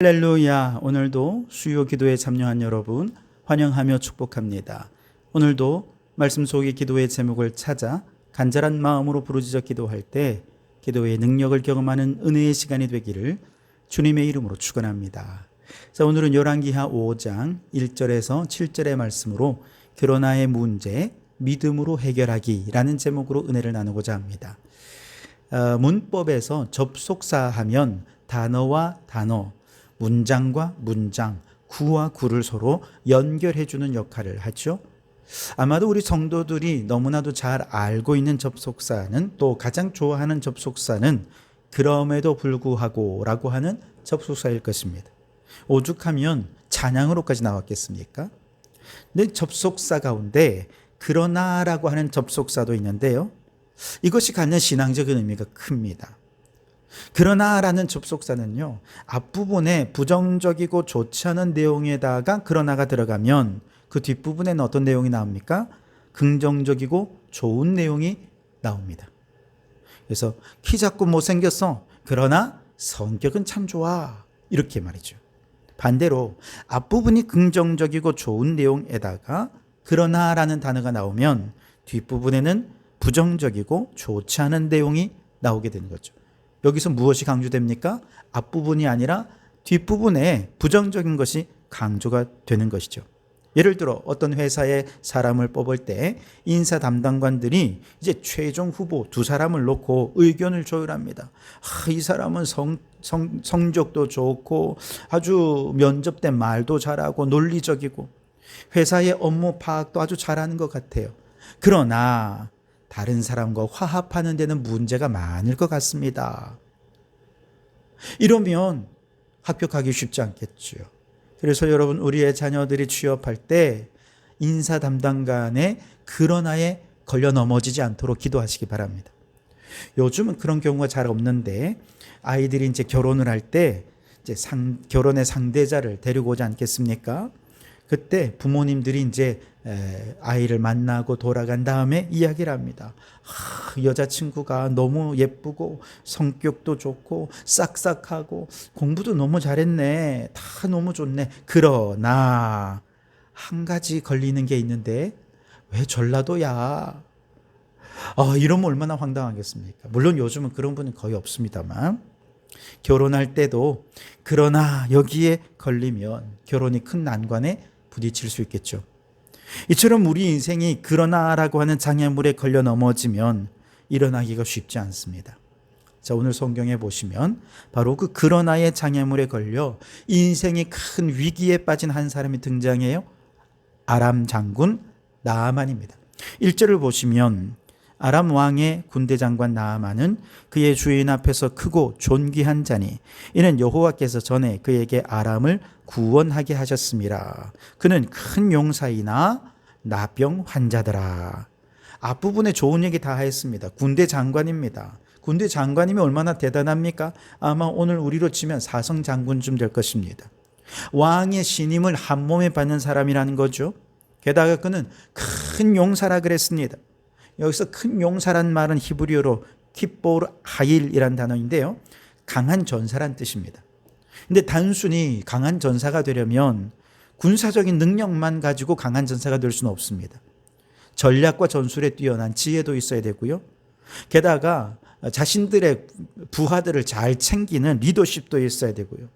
할렐루야. 오늘도 수요 기도에 참여한 여러분 환영하며 축복합니다. 오늘도 말씀 속의 기도의 제목을 찾아 간절한 마음으로 부르짖어 기도할 때 기도의 능력을 경험하는 은혜의 시간이 되기를 주님의 이름으로 축원합니다. 자, 오늘은 열왕기하 5장 1절에서 7절의 말씀으로 그러나의 문제 믿음으로 해결하기라는 제목으로 은혜를 나누고자 합니다. 문법에서 접속사 하면 단어와 단어, 문장과 문장, 구와 구를 서로 연결해 주는 역할을 하죠. 아마도 우리 성도들이 너무나도 잘 알고 있는 접속사는, 또 가장 좋아하는 접속사는 그럼에도 불구하고 라고 하는 접속사일 것입니다. 오죽하면 찬양으로까지 나왔겠습니까? 근데 접속사 가운데 그러나라고 하는 접속사도 있는데요, 이것이 갖는 신앙적인 의미가 큽니다. 그러나라는 접속사는요, 앞부분에 부정적이고 좋지 않은 내용에다가 그러나가 들어가면 그 뒷부분에는 어떤 내용이 나옵니까? 긍정적이고 좋은 내용이 나옵니다. 그래서 키 작고 못생겼어, 그러나 성격은 참 좋아, 이렇게 말이죠. 반대로 앞부분이 긍정적이고 좋은 내용에다가 그러나라는 단어가 나오면 뒷부분에는 부정적이고 좋지 않은 내용이 나오게 되는 거죠. 여기서 무엇이 강조됩니까? 앞부분이 아니라 뒷부분에 부정적인 것이 강조가 되는 것이죠. 예를 들어 어떤 회사에 사람을 뽑을 때 인사 담당관들이 이제 최종 후보 두 사람을 놓고 의견을 조율합니다. 이 사람은 성적도 좋고 아주 면접 때 말도 잘하고 논리적이고 회사의 업무 파악도 아주 잘하는 것 같아요. 그러나 다른 사람과 화합하는 데는 문제가 많을 것 같습니다. 이러면 합격하기 쉽지 않겠죠. 그래서 여러분, 우리의 자녀들이 취업할 때 인사 담당관의 그러나에 걸려 넘어지지 않도록 기도하시기 바랍니다. 요즘은 그런 경우가 잘 없는데 아이들이 이제 결혼을 할 때 이제 결혼의 상대자를 데리고 오지 않겠습니까? 그때 부모님들이 이제 아이를 만나고 돌아간 다음에 이야기를 합니다. 여자친구가 너무 예쁘고 성격도 좋고 싹싹하고 공부도 너무 잘했네. 다 너무 좋네. 그러나 한 가지 걸리는 게 있는데 왜 전라도야? 이러면 얼마나 황당하겠습니까? 물론 요즘은 그런 분은 거의 없습니다만, 결혼할 때도 그러나 여기에 걸리면 결혼이 큰 난관에 부딪힐 수 있겠죠. 이처럼 우리 인생이 그러나라고 하는 장애물에 걸려 넘어지면 일어나기가 쉽지 않습니다. 자, 오늘 성경에 보시면 바로 그 그러나의 장애물에 걸려 인생이 큰 위기에 빠진 한 사람이 등장해요. 아람 장군 나아만입니다. 1절을 보시면 아람 왕의 군대 장관 나아만은 그의 주인 앞에서 크고 존귀한 자니 이는 여호와께서 전에 그에게 아람을 구원하게 하셨습니다. 그는 큰 용사이나 나병 환자더라. 앞부분에 좋은 얘기 다 했습니다. 군대 장관입니다. 군대 장관이면 얼마나 대단합니까? 아마 오늘 우리로 치면 사성 장군쯤 될 것입니다. 왕의 신임을 한 몸에 받는 사람이라는 거죠. 게다가 그는 큰 용사라 그랬습니다. 여기서 큰 용사란 말은 히브리어로 깃보르 하일이란 단어인데요, 강한 전사란 뜻입니다. 근데 단순히 강한 전사가 되려면 군사적인 능력만 가지고 강한 전사가 될 수는 없습니다. 전략과 전술에 뛰어난 지혜도 있어야 되고요, 게다가 자신들의 부하들을 잘 챙기는 리더십도 있어야 되고요,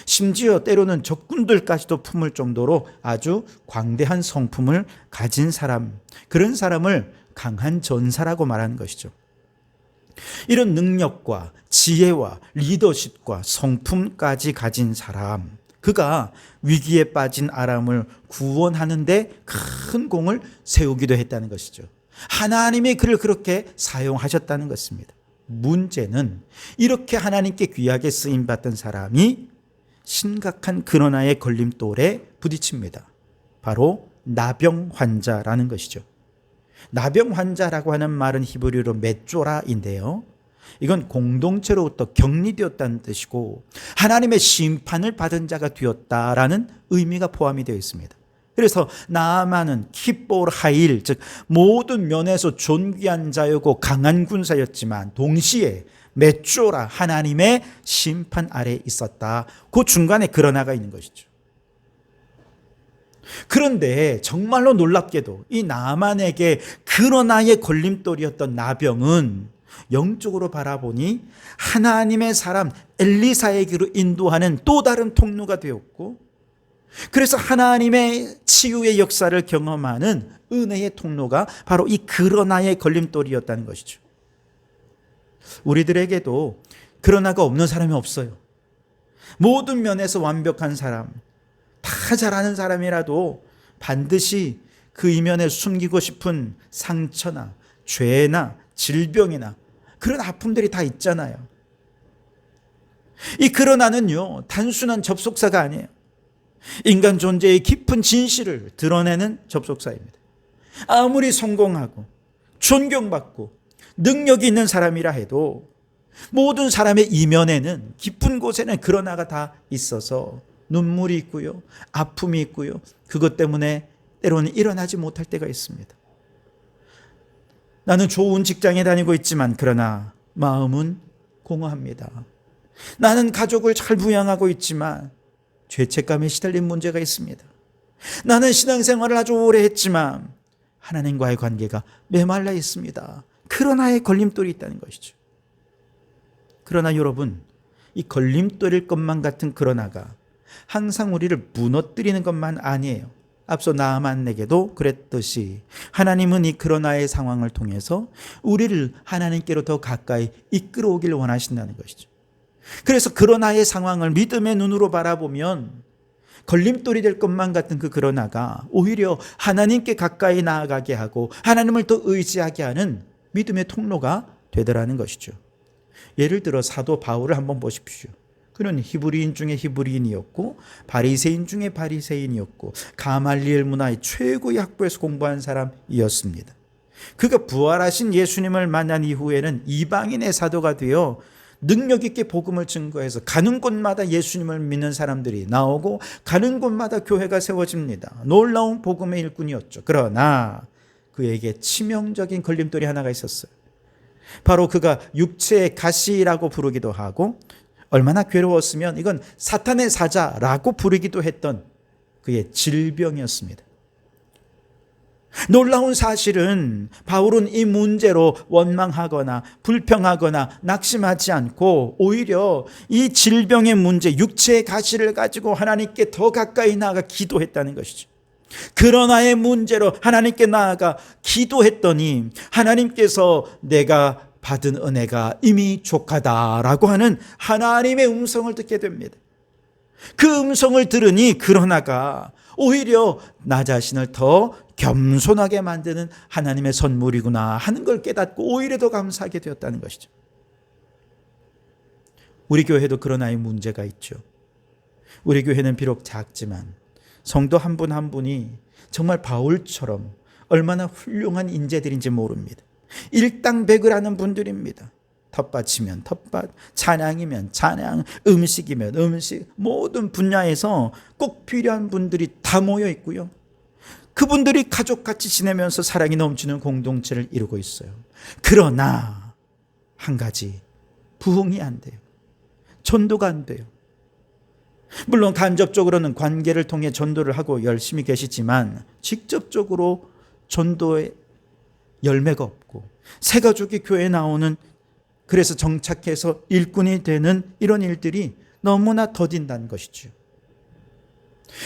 심지어 때로는 적군들까지도 품을 정도로 아주 광대한 성품을 가진 사람, 그런 사람을 강한 전사라고 말하는 것이죠. 이런 능력과 지혜와 리더십과 성품까지 가진 사람, 그가 위기에 빠진 아람을 구원하는 데 큰 공을 세우기도 했다는 것이죠. 하나님이 그를 그렇게 사용하셨다는 것입니다. 문제는 이렇게 하나님께 귀하게 쓰임받던 사람이 심각한 그러나의 걸림돌에 부딪힙니다. 바로 나병 환자라는 것이죠. 나병 환자라고 하는 말은 히브리어로 메쪼라인데요, 이건 공동체로부터 격리되었다는 뜻이고 하나님의 심판을 받은 자가 되었다라는 의미가 포함이 되어 있습니다. 그래서 나아만은 깃보르 하일, 즉 모든 면에서 존귀한 자였고 강한 군사였지만 동시에 메쪼라, 하나님의 심판 아래에 있었다. 그 중간에 그러나가 있는 것이죠. 그런데 정말로 놀랍게도 이 나만에게 그러나의 걸림돌이었던 나병은 영적으로 바라보니 하나님의 사람 엘리사에게로 인도하는 또 다른 통로가 되었고, 그래서 하나님의 치유의 역사를 경험하는 은혜의 통로가 바로 이 그러나의 걸림돌이었다는 것이죠. 우리들에게도 그러나가 없는 사람이 없어요. 모든 면에서 완벽한 사람, 다 잘하는 사람이라도 반드시 그 이면에 숨기고 싶은 상처나 죄나 질병이나 그런 아픔들이 다 있잖아요. 이 그러나는요, 단순한 접속사가 아니에요. 인간 존재의 깊은 진실을 드러내는 접속사입니다. 아무리 성공하고 존경받고 능력이 있는 사람이라 해도 모든 사람의 이면에는, 깊은 곳에는 그러나가 다 있어서 눈물이 있고요, 아픔이 있고요, 그것 때문에 때로는 일어나지 못할 때가 있습니다. 나는 좋은 직장에 다니고 있지만 그러나 마음은 공허합니다. 나는 가족을 잘 부양하고 있지만 죄책감에 시달린 문제가 있습니다. 나는 신앙생활을 아주 오래 했지만 하나님과의 관계가 메말라 있습니다. 그러나의 걸림돌이 있다는 것이죠. 그러나 여러분, 이 걸림돌일 것만 같은 그러나가 항상 우리를 무너뜨리는 것만 아니에요. 앞서 나아만에게도 그랬듯이 하나님은 이 그러나의 상황을 통해서 우리를 하나님께로 더 가까이 이끌어오길 원하신다는 것이죠. 그래서 그러나의 상황을 믿음의 눈으로 바라보면 걸림돌이 될 것만 같은 그 그러나가 오히려 하나님께 가까이 나아가게 하고 하나님을 더 의지하게 하는 믿음의 통로가 되더라는 것이죠. 예를 들어 사도 바울을 한번 보십시오. 그는 히브리인 중에 히브리인이었고 바리새인 중에 바리새인이었고 가말리엘 문화의 최고의 학부에서 공부한 사람이었습니다. 그가 부활하신 예수님을 만난 이후에는 이방인의 사도가 되어 능력 있게 복음을 증거해서 가는 곳마다 예수님을 믿는 사람들이 나오고 가는 곳마다 교회가 세워집니다. 놀라운 복음의 일꾼이었죠. 그러나 그에게 치명적인 걸림돌이 하나가 있었어요. 바로 그가 육체의 가시라고 부르기도 하고 얼마나 괴로웠으면 이건 사탄의 사자라고 부르기도 했던 그의 질병이었습니다. 놀라운 사실은 바울은 이 문제로 원망하거나 불평하거나 낙심하지 않고 오히려 이 질병의 문제, 육체의 가시를 가지고 하나님께 더 가까이 나아가 기도했다는 것이죠. 그러나의 문제로 하나님께 나아가 기도했더니 하나님께서 내가 받은 은혜가 이미 족하다라고 하는 하나님의 음성을 듣게 됩니다. 그 음성을 들으니 그러나가 오히려 나 자신을 더 겸손하게 만드는 하나님의 선물이구나 하는 걸 깨닫고 오히려 더 감사하게 되었다는 것이죠. 우리 교회도 그러나의 문제가 있죠. 우리 교회는 비록 작지만 성도 한 분 한 분이 정말 바울처럼 얼마나 훌륭한 인재들인지 모릅니다. 일당백을 하는 분들입니다. 텃밭이면 텃밭, 찬양이면 찬양, 음식이면 음식, 모든 분야에서 꼭 필요한 분들이 다 모여 있고요. 그분들이 가족같이 지내면서 사랑이 넘치는 공동체를 이루고 있어요. 그러나 한 가지, 부흥이 안 돼요. 전도가 안 돼요. 물론 간접적으로는 관계를 통해 전도를 하고 열심히 계시지만 직접적으로 전도의 열매가 없고 새 가족이 교회에 나오는, 그래서 정착해서 일꾼이 되는 이런 일들이 너무나 더딘다는 것이죠.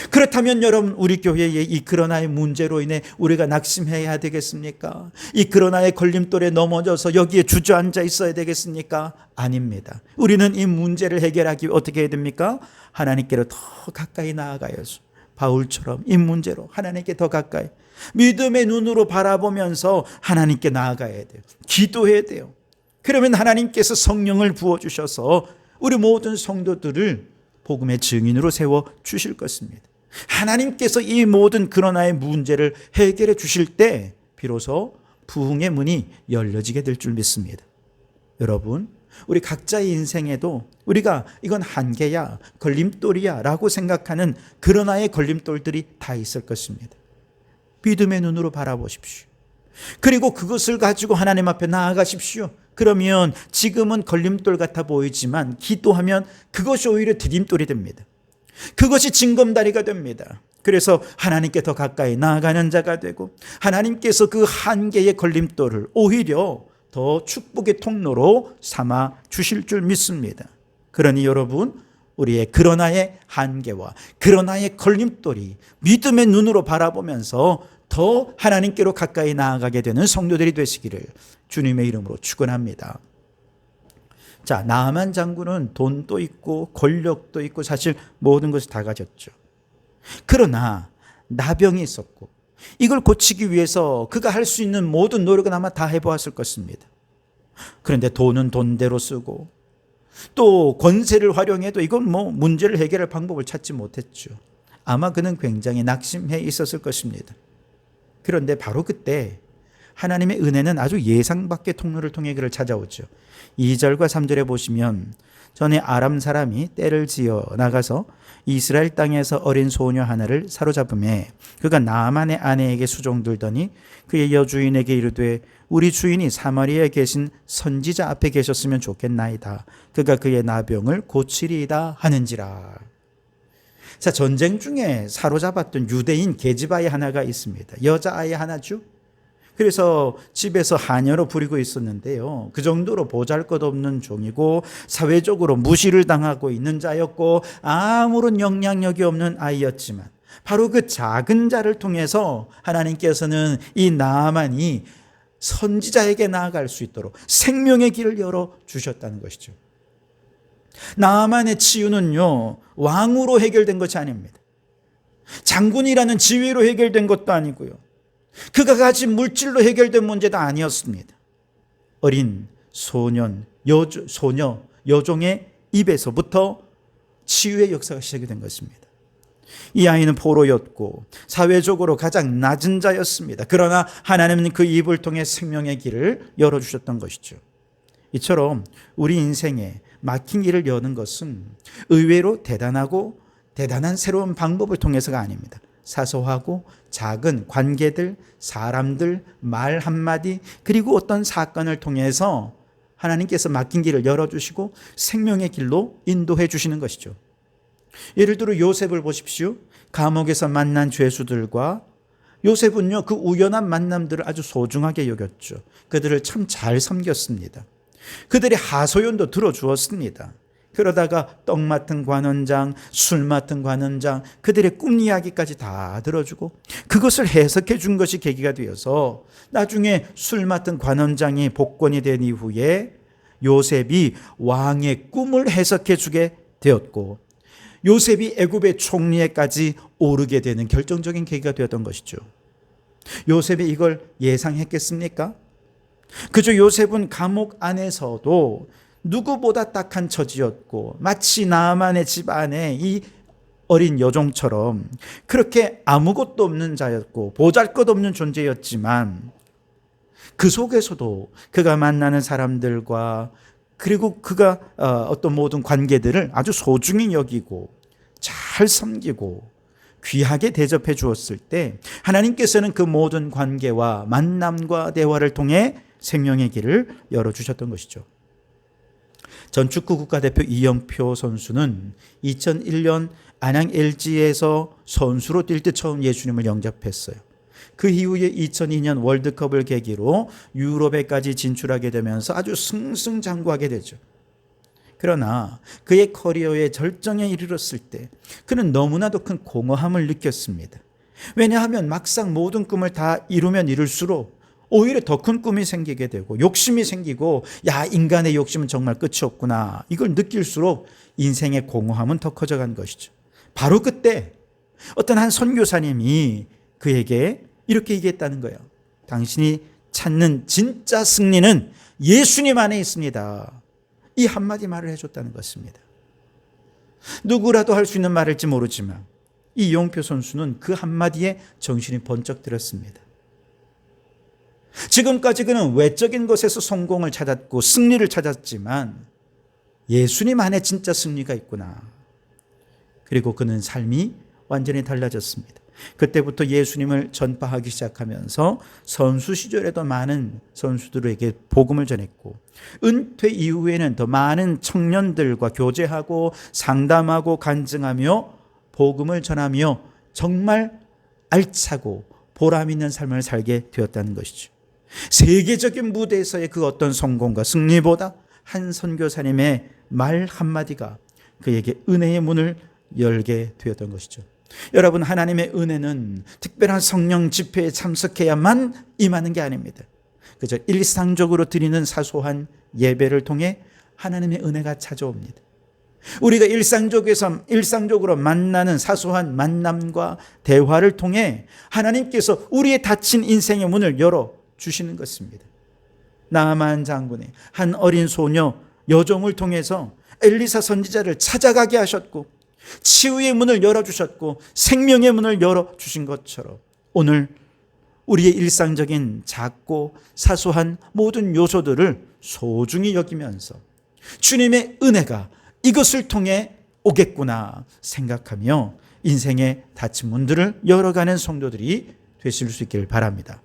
그렇다면 여러분, 우리 교회의 이 그러나의 문제로 인해 우리가 낙심해야 되겠습니까? 이 그러나의 걸림돌에 넘어져서 여기에 주저앉아 있어야 되겠습니까? 아닙니다. 우리는 이 문제를 해결하기 위해 어떻게 해야 됩니까? 하나님께로 더 가까이 나아가야죠. 바울처럼 이 문제로 하나님께 더 가까이 믿음의 눈으로 바라보면서 하나님께 나아가야 돼요. 기도해야 돼요. 그러면 하나님께서 성령을 부어주셔서 우리 모든 성도들을 복음의 증인으로 세워 주실 것입니다. 하나님께서 이 모든 그러나의 문제를 해결해 주실 때 비로소 부흥의 문이 열려지게 될 줄 믿습니다. 여러분, 우리 각자의 인생에도 우리가 이건 한계야, 걸림돌이야 라고 생각하는 그러나의 걸림돌들이 다 있을 것입니다. 믿음의 눈으로 바라보십시오. 그리고 그것을 가지고 하나님 앞에 나아가십시오. 그러면 지금은 걸림돌 같아 보이지만 기도하면 그것이 오히려 디딤돌이 됩니다. 그것이 징검다리가 됩니다. 그래서 하나님께 더 가까이 나아가는 자가 되고 하나님께서 그 한계의 걸림돌을 오히려 더 축복의 통로로 삼아 주실 줄 믿습니다. 그러니 여러분, 우리의 그러나의 한계와 그러나의 걸림돌이 믿음의 눈으로 바라보면서 더 하나님께로 가까이 나아가게 되는 성도들이 되시기를 주님의 이름으로 축원합니다. 자, 나아만 장군은 돈도 있고 권력도 있고 사실 모든 것을 다 가졌죠. 그러나 나병이 있었고 이걸 고치기 위해서 그가 할 수 있는 모든 노력은 아마 다 해보았을 것입니다. 그런데 돈은 돈대로 쓰고 또 권세를 활용해도 이건 문제를 해결할 방법을 찾지 못했죠. 아마 그는 굉장히 낙심해 있었을 것입니다. 그런데 바로 그때 하나님의 은혜는 아주 예상 밖의 통로를 통해 그를 찾아오죠. 2절과 3절에 보시면 전에 아람 사람이 떼를 지어 나가서 이스라엘 땅에서 어린 소녀 하나를 사로잡음에 그가 나아만의 아내에게 수종들더니 그의 여주인에게 이르되 우리 주인이 사마리아에 계신 선지자 앞에 계셨으면 좋겠나이다. 그가 그의 나병을 고치리이다 하는지라. 자, 전쟁 중에 사로잡았던 유대인 계집아이 하나가 있습니다. 여자아이 하나죠. 그래서 집에서 하녀로 부리고 있었는데요. 그 정도로 보잘것없는 종이고 사회적으로 무시를 당하고 있는 자였고 아무런 영향력이 없는 아이였지만 바로 그 작은 자를 통해서 하나님께서는 이 나아만이 선지자에게 나아갈 수 있도록 생명의 길을 열어주셨다는 것이죠. 나아만의 치유는요, 왕으로 해결된 것이 아닙니다. 장군이라는 지위로 해결된 것도 아니고요. 그가 가진 물질로 해결된 문제도 아니었습니다. 어린 소년, 소녀, 여종의 입에서부터 치유의 역사가 시작이 된 것입니다. 이 아이는 포로였고 사회적으로 가장 낮은 자였습니다. 그러나 하나님은 그 입을 통해 생명의 길을 열어주셨던 것이죠. 이처럼 우리 인생에 막힌 길을 여는 것은 의외로 대단한 새로운 방법을 통해서가 아닙니다. 사소하고 작은 관계들, 사람들, 말 한마디, 그리고 어떤 사건을 통해서 하나님께서 막힌 길을 열어주시고 생명의 길로 인도해 주시는 것이죠. 예를 들어 요셉을 보십시오. 감옥에서 만난 죄수들과 요셉은요, 그 우연한 만남들을 아주 소중하게 여겼죠. 그들을 참 잘 섬겼습니다. 그들의 하소연도 들어주었습니다. 그러다가 떡 맡은 관원장, 술 맡은 관원장, 그들의 꿈 이야기까지 다 들어주고 그것을 해석해 준 것이 계기가 되어서 나중에 술 맡은 관원장이 복권이 된 이후에 요셉이 왕의 꿈을 해석해 주게 되었고 요셉이 애굽의 총리에까지 오르게 되는 결정적인 계기가 되었던 것이죠. 요셉이 이걸 예상했겠습니까? 그저 요셉은 감옥 안에서도 누구보다 딱한 처지였고 마치 나아만의 집 안에 이 어린 여종처럼 그렇게 아무것도 없는 자였고 보잘것없는 존재였지만 그 속에서도 그가 만나는 사람들과 그리고 그가 어떤 모든 관계들을 아주 소중히 여기고 잘 섬기고 귀하게 대접해 주었을 때 하나님께서는 그 모든 관계와 만남과 대화를 통해 생명의 길을 열어주셨던 것이죠. 전 축구 국가대표 이영표 선수는 2001년 안양 LG에서 선수로 뛸 때 처음 예수님을 영접했어요. 그 이후에 2002년 월드컵을 계기로 유럽에까지 진출하게 되면서 아주 승승장구하게 되죠. 그러나 그의 커리어의 절정에 이르렀을 때 그는 너무나도 큰 공허함을 느꼈습니다. 왜냐하면 막상 모든 꿈을 다 이루면 이룰수록 오히려 더 큰 꿈이 생기게 되고 욕심이 생기고 야, 인간의 욕심은 정말 끝이 없구나. 이걸 느낄수록 인생의 공허함은 더 커져간 것이죠. 바로 그때 어떤 한 선교사님이 그에게 이렇게 얘기했다는 거예요. 당신이 찾는 진짜 승리는 예수님 안에 있습니다. 이 한마디 말을 해줬다는 것입니다. 누구라도 할 수 있는 말일지 모르지만 이 이용표 선수는 그 한마디에 정신이 번쩍 들었습니다. 지금까지 그는 외적인 것에서 성공을 찾았고 승리를 찾았지만 예수님 안에 진짜 승리가 있구나. 그리고 그는 삶이 완전히 달라졌습니다. 그때부터 예수님을 전파하기 시작하면서 선수 시절에도 많은 선수들에게 복음을 전했고, 은퇴 이후에는 더 많은 청년들과 교제하고 상담하고 간증하며 복음을 전하며 정말 알차고 보람 있는 삶을 살게 되었다는 것이죠. 세계적인 무대에서의 그 어떤 성공과 승리보다 한 선교사님의 말 한마디가 그에게 은혜의 문을 열게 되었던 것이죠. 여러분, 하나님의 은혜는 특별한 성령 집회에 참석해야만 임하는 게 아닙니다. 그저 일상적으로 드리는 사소한 예배를 통해 하나님의 은혜가 찾아옵니다. 우리가 일상적으로 만나는 사소한 만남과 대화를 통해 하나님께서 우리의 닫힌 인생의 문을 열어주시는 것입니다. 나아만 장군의 한 어린 소녀 여종을 통해서 엘리사 선지자를 찾아가게 하셨고, 치유의 문을 열어주셨고, 생명의 문을 열어주신 것처럼 오늘 우리의 일상적인 작고 사소한 모든 요소들을 소중히 여기면서 주님의 은혜가 이것을 통해 오겠구나 생각하며 인생의 닫힌 문들을 열어가는 성도들이 되실 수 있기를 바랍니다.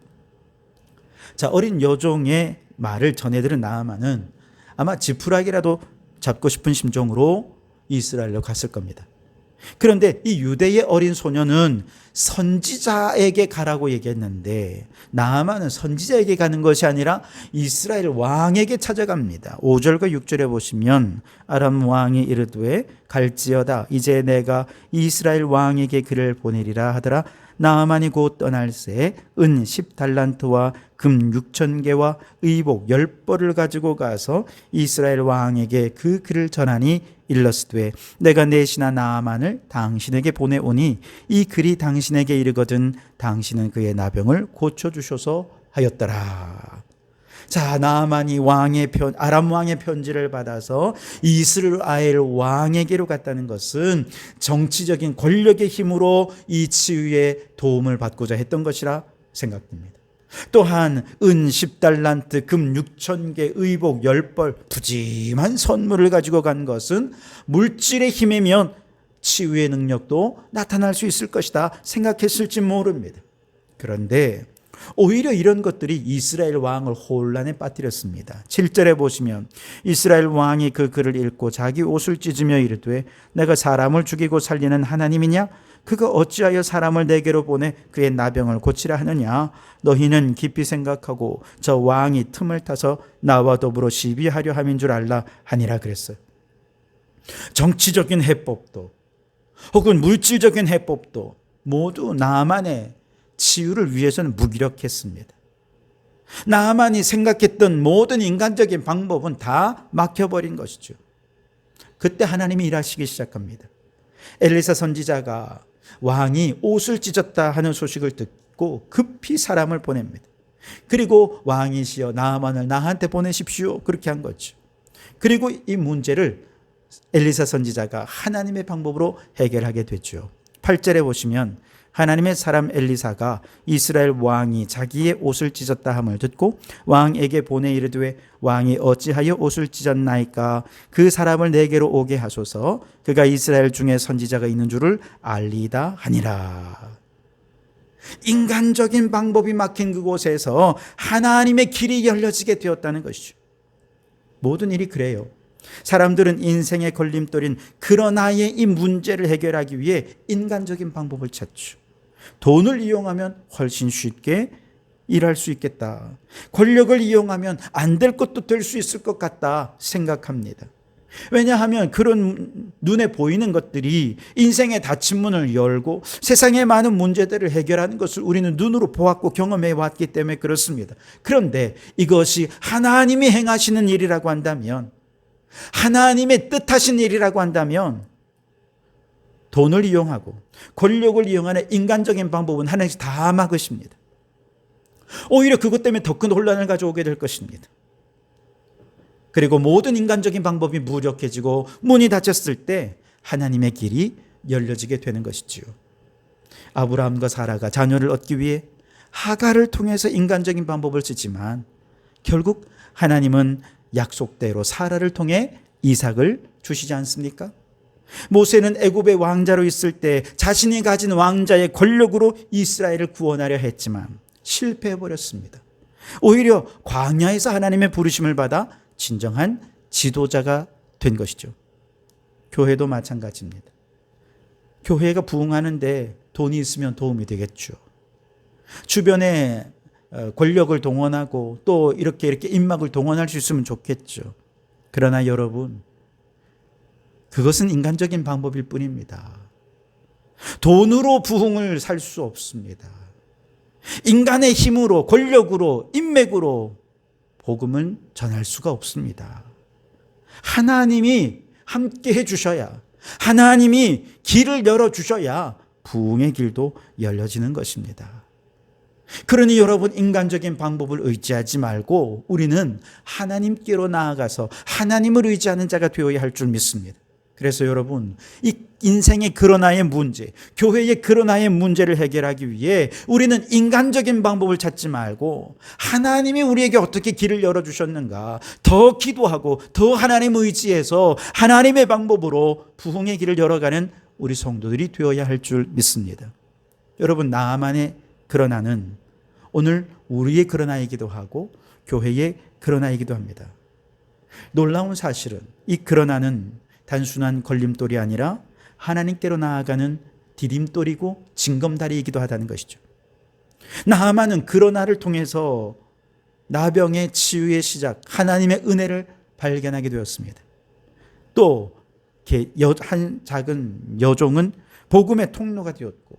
자, 어린 여종의 말을 전해들은 나아만은 아마 지푸라기라도 잡고 싶은 심정으로 이스라엘로 갔을 겁니다. 그런데 이 유대의 어린 소녀는 선지자에게 가라고 얘기했는데 나아만은 선지자에게 가는 것이 아니라 이스라엘 왕에게 찾아갑니다. 5절과 6절에 보시면 아람 왕이 이르되 갈지어다 이제 내가 이스라엘 왕에게 그를 보내리라 하더라. 나아만이 곧 떠날새 은 10달란트와 금 6,000개와 의복 10벌을 가지고 가서 이스라엘 왕에게 그 글을 전하니 일러스되 내가 내 신하 나아만을 당신에게 보내오니 이 글이 당신에게 이르거든 당신은 그의 나병을 고쳐주소서 하였더라. 자, 나아만이 아람 왕의 편지를 받아서 이스라엘 왕에게로 갔다는 것은 정치적인 권력의 힘으로 이 치유에 도움을 받고자 했던 것이라 생각됩니다. 또한 은 10달란트, 금 6,000개, 의복 10벌, 푸짐한 선물을 가지고 간 것은 물질의 힘이면 치유의 능력도 나타날 수 있을 것이다 생각했을지 모릅니다. 그런데 오히려 이런 것들이 이스라엘 왕을 혼란에 빠뜨렸습니다. 7절에 보시면 이스라엘 왕이 그 글을 읽고 자기 옷을 찢으며 이르되 내가 사람을 죽이고 살리는 하나님이냐? 그가 어찌하여 사람을 내게로 보내 그의 나병을 고치라 하느냐? 너희는 깊이 생각하고 저 왕이 틈을 타서 나와 더불어 시비하려 함인 줄 알라 하니라 그랬어요. 정치적인 해법도 혹은 물질적인 해법도 모두 나만의 치유를 위해서는 무기력했습니다. 나만이 생각했던 모든 인간적인 방법은 다 막혀버린 것이죠. 그때 하나님이 일하시기 시작합니다. 엘리사 선지자가 왕이 옷을 찢었다 하는 소식을 듣고 급히 사람을 보냅니다. 그리고 왕이시여 나아만을 나한테 보내십시오. 그렇게 한 거죠. 그리고 이 문제를 엘리사 선지자가 하나님의 방법으로 해결하게 됐죠. 8절에 보시면 하나님의 사람 엘리사가 이스라엘 왕이 자기의 옷을 찢었다 함을 듣고 왕에게 보내 이르되 왕이 어찌하여 옷을 찢었나이까? 그 사람을 내게로 오게 하소서. 그가 이스라엘 중에 선지자가 있는 줄을 알리다 하니라. 인간적인 방법이 막힌 그곳에서 하나님의 길이 열려지게 되었다는 것이죠. 모든 일이 그래요. 사람들은 인생의 걸림돌인 그러나의 이 문제를 해결하기 위해 인간적인 방법을 찾죠. 돈을 이용하면 훨씬 쉽게 일할 수 있겠다. 권력을 이용하면 안 될 것도 될 수 있을 것 같다 생각합니다. 왜냐하면 그런 눈에 보이는 것들이 인생의 닫힌 문을 열고 세상의 많은 문제들을 해결하는 것을 우리는 눈으로 보았고 경험해 왔기 때문에 그렇습니다. 그런데 이것이 하나님이 행하시는 일이라고 한다면, 하나님의 뜻하신 일이라고 한다면 돈을 이용하고 권력을 이용하는 인간적인 방법은 하나님께서 다 막으십니다. 오히려 그것 때문에 더 큰 혼란을 가져오게 될 것입니다. 그리고 모든 인간적인 방법이 무력해지고 문이 닫혔을 때 하나님의 길이 열려지게 되는 것이지요. 아브라함과 사라가 자녀를 얻기 위해 하갈을 통해서 인간적인 방법을 쓰지만 결국 하나님은 약속대로 사라를 통해 이삭을 주시지 않습니까? 모세는 애굽의 왕자로 있을 때 자신이 가진 왕자의 권력으로 이스라엘을 구원하려 했지만 실패해버렸습니다. 오히려 광야에서 하나님의 부르심을 받아 진정한 지도자가 된 것이죠. 교회도 마찬가지입니다. 교회가 부흥하는데 돈이 있으면 도움이 되겠죠. 주변에 권력을 동원하고 또 이렇게 인막을 동원할 수 있으면 좋겠죠. 그러나 여러분, 그것은 인간적인 방법일 뿐입니다. 돈으로 부흥을 살 수 없습니다. 인간의 힘으로, 권력으로, 인맥으로 복음은 전할 수가 없습니다. 하나님이 함께 해주셔야, 하나님이 길을 열어주셔야 부흥의 길도 열려지는 것입니다. 그러니 여러분, 인간적인 방법을 의지하지 말고 우리는 하나님께로 나아가서 하나님을 의지하는 자가 되어야 할 줄 믿습니다. 그래서 여러분, 이 인생의 그러나의 문제, 교회의 그러나의 문제를 해결하기 위해 우리는 인간적인 방법을 찾지 말고 하나님이 우리에게 어떻게 길을 열어주셨는가 더 기도하고 더 하나님 의지해서 하나님의 방법으로 부흥의 길을 열어가는 우리 성도들이 되어야 할 줄 믿습니다. 여러분, 나만의 그러나는 오늘 우리의 그러나이기도 하고 교회의 그러나이기도 합니다. 놀라운 사실은 이 그러나는 단순한 걸림돌이 아니라 하나님께로 나아가는 디딤돌이고 징검다리이기도 하다는 것이죠. 나아만은 그러나를 통해서 나병의 치유의 시작, 하나님의 은혜를 발견하게 되었습니다. 또 한 작은 여종은 복음의 통로가 되었고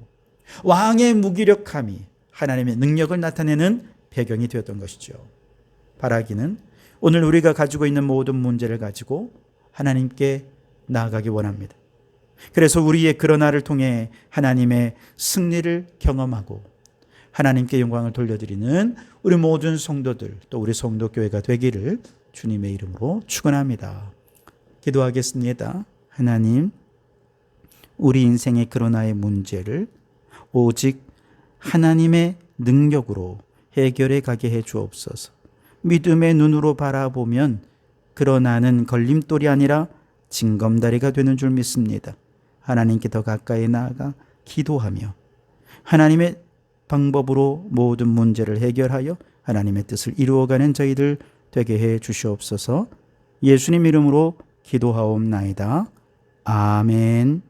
왕의 무기력함이 하나님의 능력을 나타내는 배경이 되었던 것이죠. 바라기는 오늘 우리가 가지고 있는 모든 문제를 가지고 하나님께 나아가기 원합니다. 그래서 우리의 그러나를 통해 하나님의 승리를 경험하고 하나님께 영광을 돌려드리는 우리 모든 성도들, 또 우리 성도교회가 되기를 주님의 이름으로 축원합니다. 기도하겠습니다. 하나님, 우리 인생의 그러나의 문제를 오직 하나님의 능력으로 해결해 가게 해 주옵소서. 믿음의 눈으로 바라보면 그러나는 걸림돌이 아니라 징검다리가 되는 줄 믿습니다. 하나님께 더 가까이 나아가 기도하며 하나님의 방법으로 모든 문제를 해결하여 하나님의 뜻을 이루어가는 저희들 되게 해 주시옵소서. 예수님 이름으로 기도하옵나이다. 아멘.